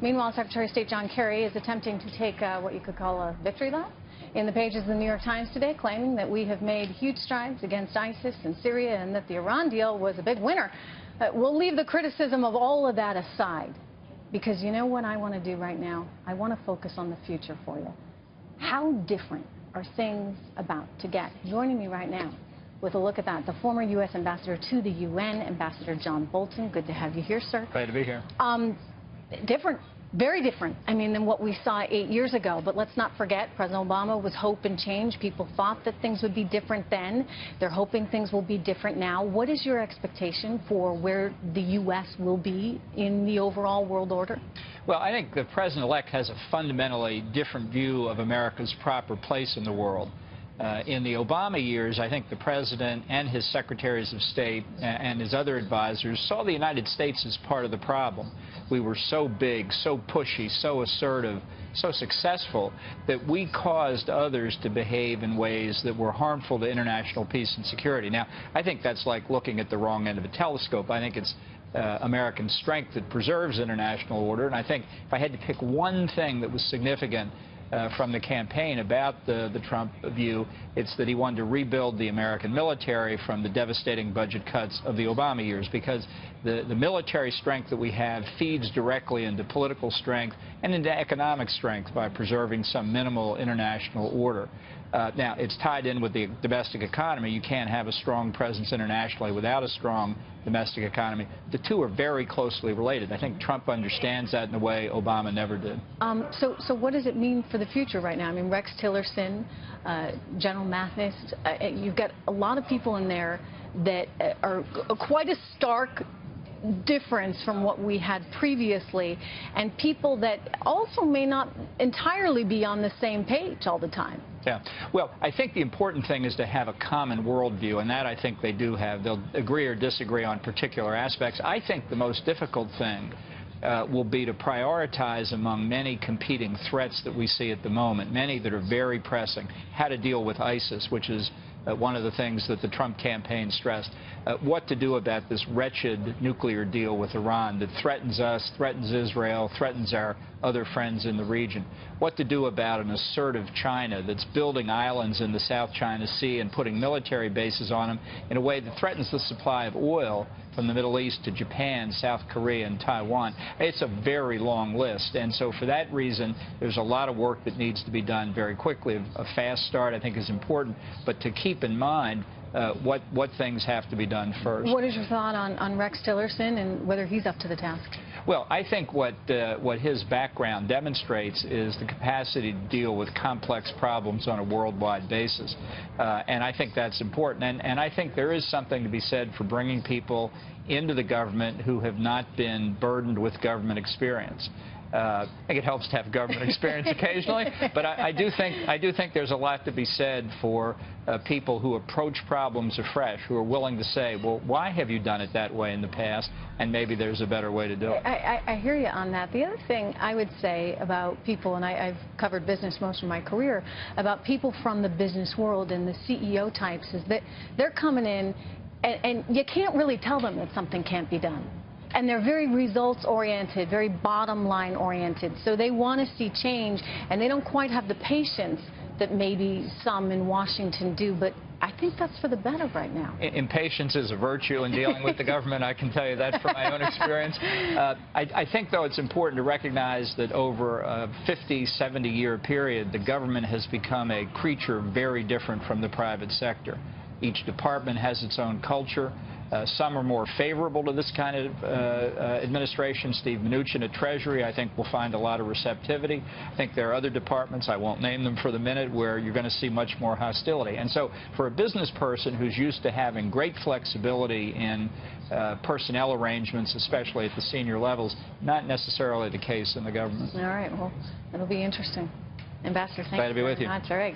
Meanwhile, Secretary of State John Kerry is attempting to take what you could call a victory lap in the pages of the New York Times today, claiming that we have made huge strides against ISIS in Syria and that the Iran deal was a big winner. We'll leave the criticism of all of that aside, because you know what I want to do right now? I want to focus on the future for you. How different are things about to get? Joining me right now with a look at that, the former U.S. Ambassador to the UN, Ambassador John Bolton. Good to have you here, sir. Glad to be here. Different, very different, I mean, than what we saw 8 years ago. But let's not forget, President Obama was hope and change. People thought that things would be different then. They're hoping things will be different now. What is your expectation for where the U.S. will be in the overall world order? Well, I think the president-elect has a fundamentally different view of America's proper place in the world. In the Obama years, I think the president and his secretaries of state and his other advisors saw the United States as part of the problem. We were so big, so pushy, so assertive, so successful that we caused others to behave in ways that were harmful to international peace and security. Now, I think that's like looking at the wrong end of a telescope. I think it's American strength that preserves international order. And I think if I had to pick one thing that was significant from the campaign about the Trump view, it's that he wanted to rebuild the American military from the devastating budget cuts of the Obama years, because the military strength that we have feeds directly into political strength and into economic strength by preserving some minimal international order. Now, it's tied in with the domestic economy. You can't have a strong presence internationally without a strong domestic economy. The two are very closely related. I think Trump understands that in a way Obama never did. So what does it mean for the future right now? I mean, Rex Tillerson, General Mathis, you've got a lot of people in there that are quite a stark difference from what we had previously, and people that also may not entirely be on the same page all the time. Yeah. Well, I think the important thing is to have a common worldview, and that I think they do have. They'll agree or disagree on particular aspects. I think the most difficult thing will be to prioritize among many competing threats that we see at the moment, many that are very pressing, how to deal with ISIS, which is one of the things that the Trump campaign stressed, what to do about this wretched nuclear deal with Iran that threatens us, threatens Israel, threatens our other friends in the region, what to do about an assertive China that's building islands in the South China Sea and putting military bases on them in a way that threatens the supply of oil from the Middle East to Japan, South Korea, and Taiwan. It's a very long list, and so for that reason, there's a lot of work that needs to be done very quickly. A fast start, I think, is important, but to keep in mind what things have to be done first. What is your thought on Rex Tillerson and whether he's up to the task? Well, I think what his background demonstrates is the capacity to deal with complex problems on a worldwide basis. And I think that's important. And I think there is something to be said for bringing people into the government who have not been burdened with government experience. I think it helps to have government experience occasionally, but I do think there's a lot to be said for people who approach problems afresh, who are willing to say, well, why have you done it that way in the past, and maybe there's a better way to do it. I hear you on that. The other thing I would say about people, and I've covered business most of my career, about people from the business world and the CEO types, is that they're coming in and you can't really tell them that something can't be done. And they're very results-oriented, very bottom-line oriented. So they want to see change, and they don't quite have the patience that maybe some in Washington do. But I think that's for the better right now. Impatience is a virtue in dealing with the government. I can tell you that from my own experience. I think, though, it's important to recognize that over a 50, 70-year period, the government has become a creature very different from the private sector. Each department has its own culture. Some are more favorable to this kind of administration. Steve Mnuchin at Treasury, I think, will find a lot of receptivity. I think there are other departments, I won't name them for the minute, where you're going to see much more hostility. And so for a business person who's used to having great flexibility in personnel arrangements, especially at the senior levels, not necessarily the case in the government. All right. Well, it'll be interesting. Ambassador, thank you very much. All right.